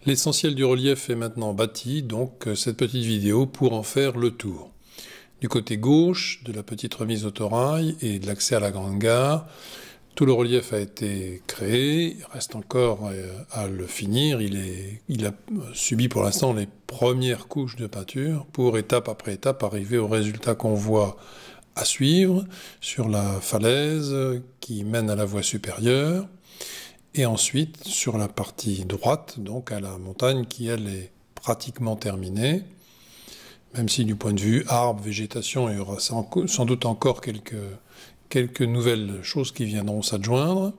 L'essentiel du relief est maintenant bâti, donc cette petite vidéo pour en faire le tour. Du côté gauche de la petite remise au Torail et de l'accès à la grande gare, tout le relief a été créé, il reste encore à le finir, il a subi pour l'instant les premières couches de peinture pour étape après étape arriver au résultat qu'on voit à suivre sur la falaise qui mène à la voie supérieure. Et ensuite, sur la partie droite, donc à la montagne qui, elle, est pratiquement terminée, même si du point de vue arbre, végétation, il y aura sans doute encore quelques nouvelles choses qui viendront s'adjoindre.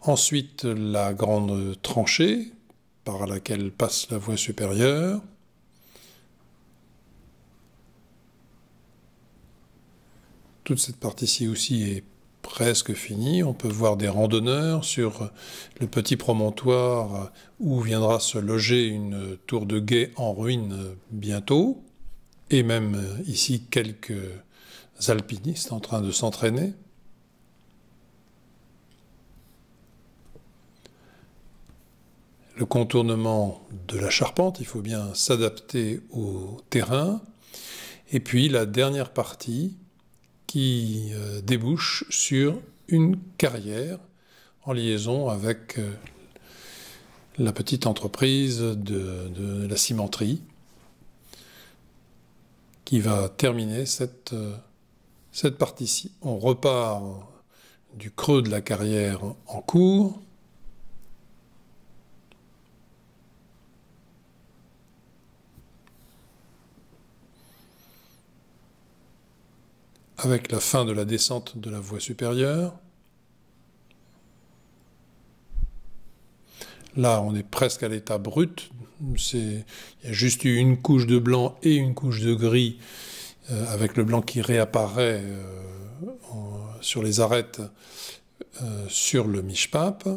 Ensuite, la grande tranchée par laquelle passe la voie supérieure. Toute cette partie-ci aussi est presque fini. On peut voir des randonneurs sur le petit promontoire où viendra se loger une tour de guet en ruine bientôt, et même ici quelques alpinistes en train de s'entraîner. Le contournement de la charpente, il faut bien s'adapter au terrain. Et puis la dernière partie qui débouche sur une carrière en liaison avec la petite entreprise de la cimenterie qui va terminer cette partie-ci. On repart du creux de la carrière en cours. Avec la fin de la descente de la voie supérieure. Là, on est presque à l'état brut. Il y a juste eu une couche de blanc et une couche de gris, avec le blanc qui réapparaît sur les arêtes sur le Mishpap.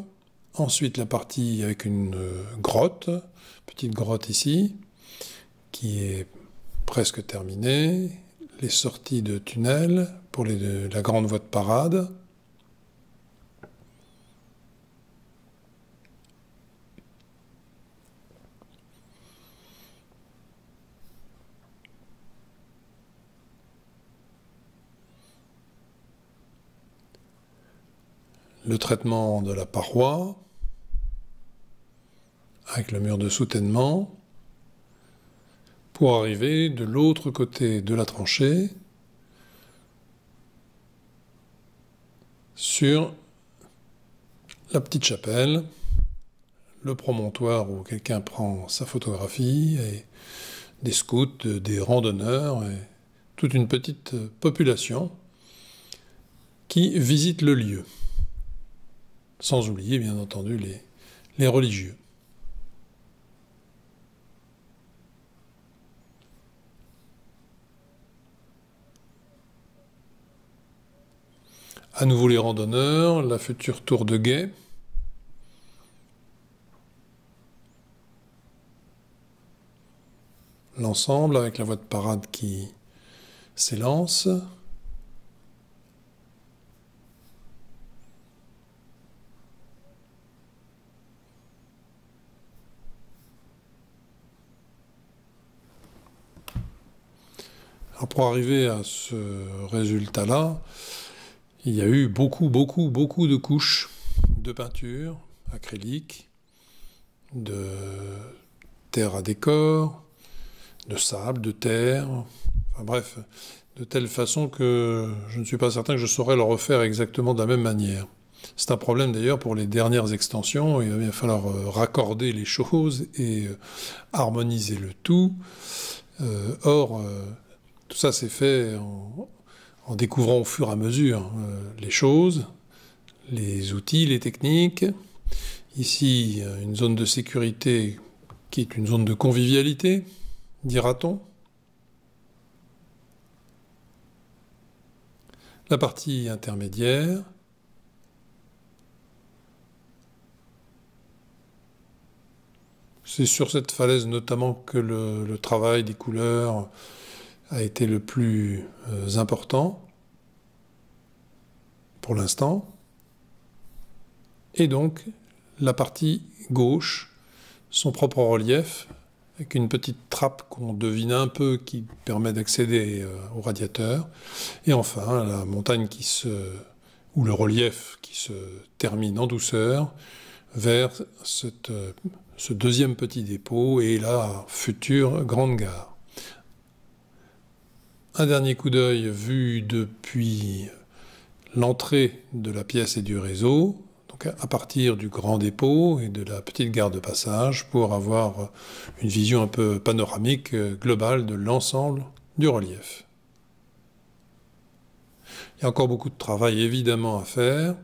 Ensuite, la partie avec une grotte, petite grotte ici, qui est presque terminée. Les sorties de tunnel pour la grande voie de parade. Le traitement de la paroi avec le mur de soutènement pour arriver de l'autre côté de la tranchée sur la petite chapelle, le promontoire où quelqu'un prend sa photographie, et des scouts, des randonneurs, et toute une petite population qui visite le lieu, sans oublier bien entendu les religieux. À nouveau les randonneurs, la future tour de guet. L'ensemble avec la voie de parade qui s'élance. Alors pour arriver à ce résultat-là, il y a eu beaucoup de couches de peinture acrylique, de terre à décor, de sable, de terre, enfin bref, de telle façon que je ne suis pas certain que je saurais le refaire exactement de la même manière. C'est un problème d'ailleurs pour les dernières extensions, il va falloir raccorder les choses et harmoniser le tout. Or, tout ça s'est fait en découvrant au fur et à mesure les choses, les outils, les techniques. Ici, une zone de sécurité qui est une zone de convivialité, dira-t-on. La partie intermédiaire. C'est sur cette falaise notamment que le travail des couleurs a été le plus important pour l'instant. Et donc, la partie gauche son propre relief, avec une petite trappe qu'on devine un peu qui permet d'accéder au radiateur. Et enfin, la montagne ou le relief qui se termine en douceur vers ce deuxième petit dépôt et la future grande gare. Un dernier coup d'œil vu depuis l'entrée de la pièce et du réseau, donc à partir du grand dépôt et de la petite gare de passage, pour avoir une vision un peu panoramique, globale de l'ensemble du relief. Il y a encore beaucoup de travail évidemment à faire.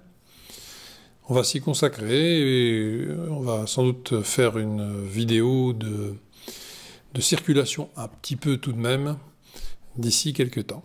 On va s'y consacrer et on va sans doute faire une vidéo de circulation un petit peu tout de même d'ici quelques temps.